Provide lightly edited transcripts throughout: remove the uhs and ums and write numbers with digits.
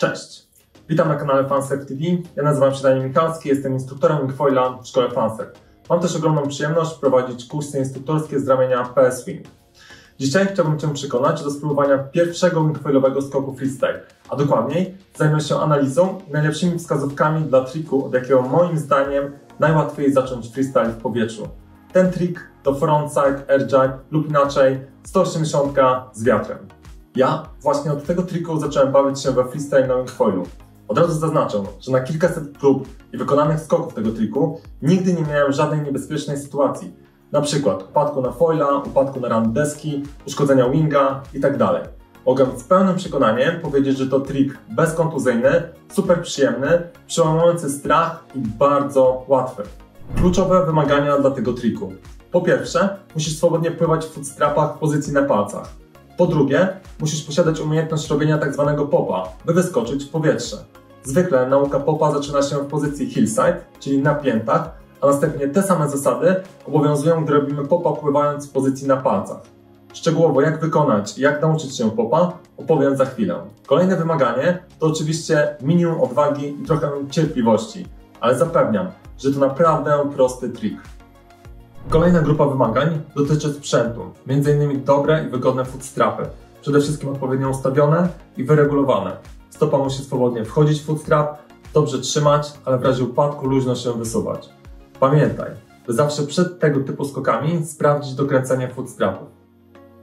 Cześć! Witam na kanale Fansurf TV. Ja nazywam się Daniel Michalski, jestem instruktorem wingfoila w szkole Fansurf. Mam też ogromną przyjemność prowadzić kursy instruktorskie z ramienia PS Wing. Dzisiaj chciałbym Cię przekonać do spróbowania pierwszego wingfoilowego skoku freestyle, a dokładniej zajmę się analizą i najlepszymi wskazówkami dla triku, od jakiego moim zdaniem najłatwiej zacząć freestyle w powietrzu. Ten trik to frontside air jibe lub inaczej 180 z wiatrem. Ja właśnie od tego triku zacząłem bawić się we freestyle na wingfoilu. Od razu zaznaczę, że na kilkaset prób i wykonanych skoków tego triku nigdy nie miałem żadnej niebezpiecznej sytuacji. Na przykład upadku na foila, upadku na rand deski, uszkodzenia winga itd. Mogę z pełnym przekonaniem powiedzieć, że to trik bezkontuzyjny, super przyjemny, przełamujący strach i bardzo łatwy. Kluczowe wymagania dla tego triku. Po pierwsze, musisz swobodnie pływać w footstrapach w pozycji na palcach. Po drugie, musisz posiadać umiejętność robienia tzw. popa, by wyskoczyć w powietrze. Zwykle nauka popa zaczyna się w pozycji hillside, czyli na piętach, a następnie te same zasady obowiązują, gdy robimy popa pływając w pozycji na palcach. Szczegółowo jak wykonać i jak nauczyć się popa opowiem za chwilę. Kolejne wymaganie to oczywiście minimum odwagi i trochę cierpliwości, ale zapewniam, że to naprawdę prosty trik. Kolejna grupa wymagań dotyczy sprzętu, m.in. dobre i wygodne footstrapy, przede wszystkim odpowiednio ustawione i wyregulowane. Stopa musi swobodnie wchodzić w footstrap, dobrze trzymać, ale w razie upadku luźno się wysuwać. Pamiętaj, by zawsze przed tego typu skokami sprawdzić dokręcenie footstrapów.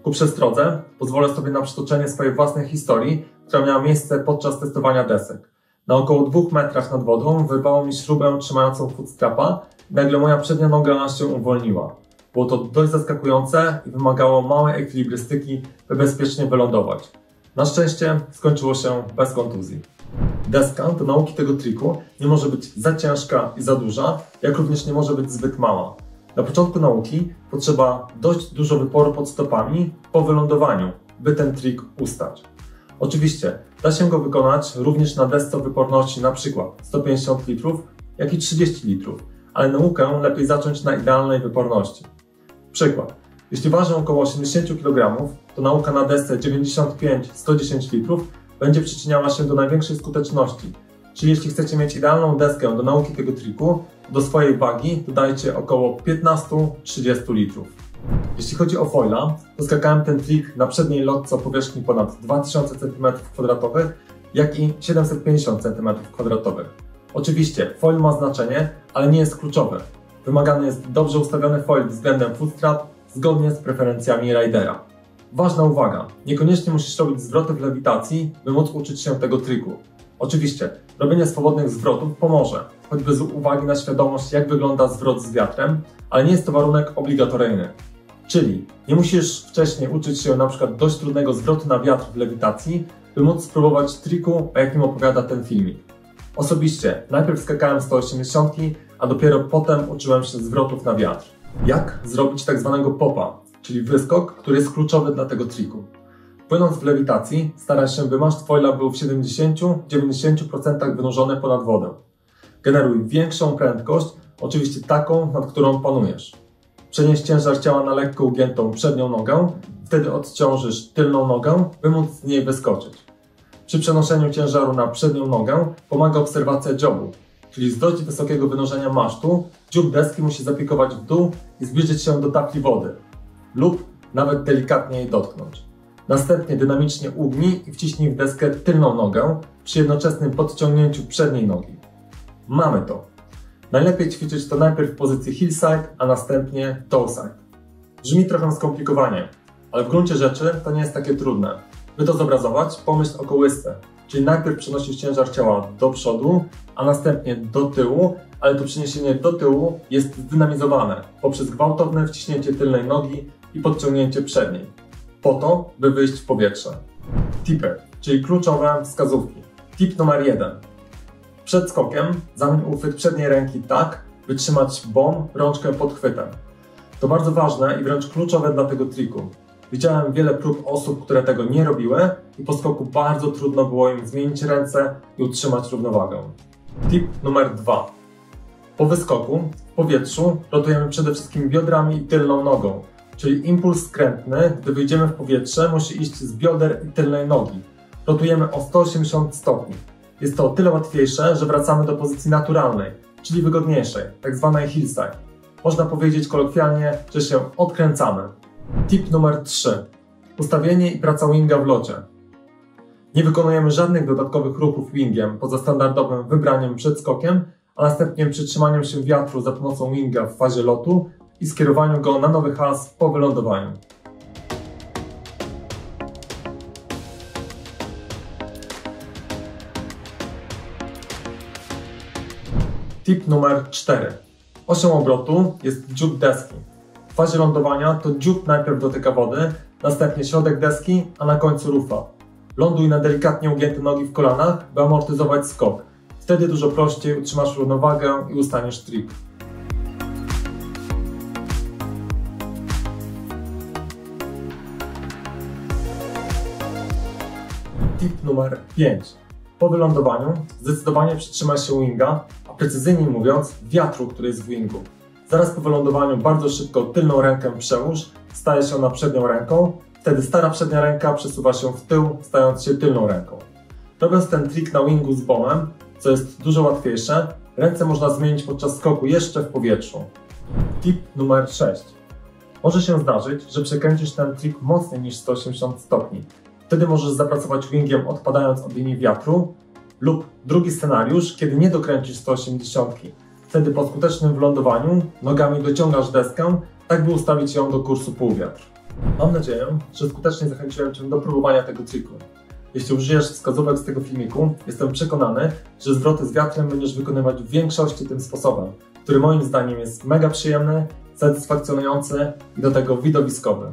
Ku przestrodze pozwolę sobie na przytoczenie swojej własnej historii, która miała miejsce podczas testowania desek. Na około 2 metrach nad wodą wyrwało mi śrubę trzymającą footstrapa i nagle moja przednia noga się uwolniła. Było to dość zaskakujące i wymagało małej ekwilibrystyki, by bezpiecznie wylądować. Na szczęście skończyło się bez kontuzji. Deska do nauki tego triku nie może być za ciężka i za duża, jak również nie może być zbyt mała. Na początku nauki potrzeba dość dużo wyporu pod stopami po wylądowaniu, by ten trik ustać. Oczywiście da się go wykonać również na desce o wyporności np. 150 litrów, jak i 30 litrów, ale naukę lepiej zacząć na idealnej wyporności. Przykład. Jeśli ważę około 80 kg, to nauka na desce 95-110 litrów będzie przyczyniała się do największej skuteczności. Czyli jeśli chcecie mieć idealną deskę do nauki tego triku, do swojej wagi dodajcie około 15-30 litrów. Jeśli chodzi o foila, to skakałem ten trik na przedniej lotce o powierzchni ponad 2000 cm2, jak i 750 cm2. Oczywiście foil ma znaczenie, ale nie jest kluczowy. Wymagany jest dobrze ustawiony foil względem footstrap, zgodnie z preferencjami ridera. Ważna uwaga, niekoniecznie musisz robić zwroty w lewitacji, by móc uczyć się tego triku. Oczywiście, robienie swobodnych zwrotów pomoże, choćby z uwagi na świadomość, jak wygląda zwrot z wiatrem, ale nie jest to warunek obligatoryjny. Czyli nie musisz wcześniej uczyć się np. dość trudnego zwrotu na wiatr w lewitacji, by móc spróbować triku, o jakim opowiada ten filmik. Osobiście najpierw skakałem 180, a dopiero potem uczyłem się zwrotów na wiatr. Jak zrobić tzw. popa, czyli wyskok, który jest kluczowy dla tego triku. Płynąc w lewitacji, staraj się, by maszt foila był w 70-90% wynurzony ponad wodę. Generuj większą prędkość, oczywiście taką, nad którą panujesz. Przenieś ciężar ciała na lekko ugiętą przednią nogę, wtedy odciążysz tylną nogę, by móc z niej wyskoczyć. Przy przenoszeniu ciężaru na przednią nogę pomaga obserwacja dziobu, czyli z dość wysokiego wynurzenia masztu dziób deski musi zapikować w dół i zbliżyć się do tafli wody lub nawet delikatnie jej dotknąć. Następnie dynamicznie ugnij i wciśnij w deskę tylną nogę przy jednoczesnym podciągnięciu przedniej nogi. Mamy to. Najlepiej ćwiczyć to najpierw w pozycji hillside, a następnie toeside. Brzmi trochę skomplikowanie, ale w gruncie rzeczy to nie jest takie trudne. By to zobrazować, pomyśl o kołysce, czyli najpierw przenosisz ciężar ciała do przodu, a następnie do tyłu, ale to przeniesienie do tyłu jest zdynamizowane poprzez gwałtowne wciśnięcie tylnej nogi i podciągnięcie przedniej, po to, by wyjść w powietrze. Tipy, czyli kluczowe wskazówki. Tip numer 1. Przed skokiem zamień uchwyt przedniej ręki tak, by trzymać rączkę pod chwytem. To bardzo ważne i wręcz kluczowe dla tego triku. Widziałem wiele prób osób, które tego nie robiły i po skoku bardzo trudno było im zmienić ręce i utrzymać równowagę. Tip numer 2. Po wyskoku w powietrzu rotujemy przede wszystkim biodrami i tylną nogą, czyli impuls skrętny, gdy wyjdziemy w powietrze, musi iść z bioder i tylnej nogi. rotujemy o 180 stopni. Jest to o tyle łatwiejsze, że wracamy do pozycji naturalnej, czyli wygodniejszej, tak zwanej hillside. Można powiedzieć kolokwialnie, że się odkręcamy. Tip numer 3. Ustawienie i praca winga w locie. Nie wykonujemy żadnych dodatkowych ruchów wingiem poza standardowym wybraniem przed skokiem, a następnie przytrzymaniem się wiatru za pomocą winga w fazie lotu i skierowaniu go na nowy has po wylądowaniu. Tip numer 4. Osią obrotu jest dziób deski. W fazie lądowania to dziób najpierw dotyka wody, następnie środek deski, a na końcu rufa. Ląduj na delikatnie ugięte nogi w kolanach, by amortyzować skok. Wtedy dużo prościej utrzymasz równowagę i ustaniesz trik. Tip numer 5. Po wylądowaniu zdecydowanie przytrzymaj się winga, a precyzyjniej mówiąc wiatru, który jest w wingu. Zaraz po wylądowaniu bardzo szybko tylną rękę przełóż, staje się ona przednią ręką, wtedy stara przednia ręka przesuwa się w tył, stając się tylną ręką. Robiąc ten trik na wingu z bomem, co jest dużo łatwiejsze, ręce można zmienić podczas skoku jeszcze w powietrzu. Tip numer 6. Może się zdarzyć, że przekręcisz ten trik mocniej niż 180 stopni. Wtedy możesz zapracować wingiem odpadając od linii wiatru, lub drugi scenariusz, kiedy nie dokręcisz 180. Wtedy po skutecznym wylądowaniu nogami dociągasz deskę, tak by ustawić ją do kursu półwiatr. Mam nadzieję, że skutecznie zachęciłem Cię do próbowania tego triku. Jeśli użyjesz wskazówek z tego filmiku, jestem przekonany, że zwroty z wiatrem będziesz wykonywać w większości tym sposobem, który moim zdaniem jest mega przyjemny, satysfakcjonujący i do tego widowiskowy.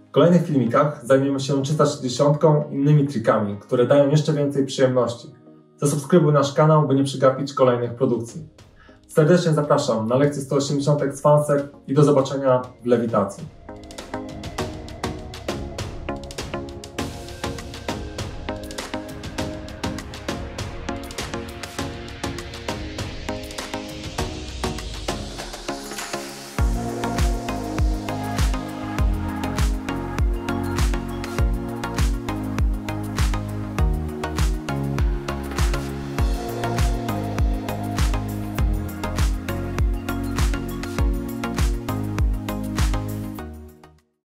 W kolejnych filmikach zajmiemy się 360 i innymi trikami, które dają jeszcze więcej przyjemności. Zasubskrybuj nasz kanał, by nie przegapić kolejnych produkcji. Serdecznie zapraszam na lekcję 180 z Fansek i do zobaczenia w lewitacji.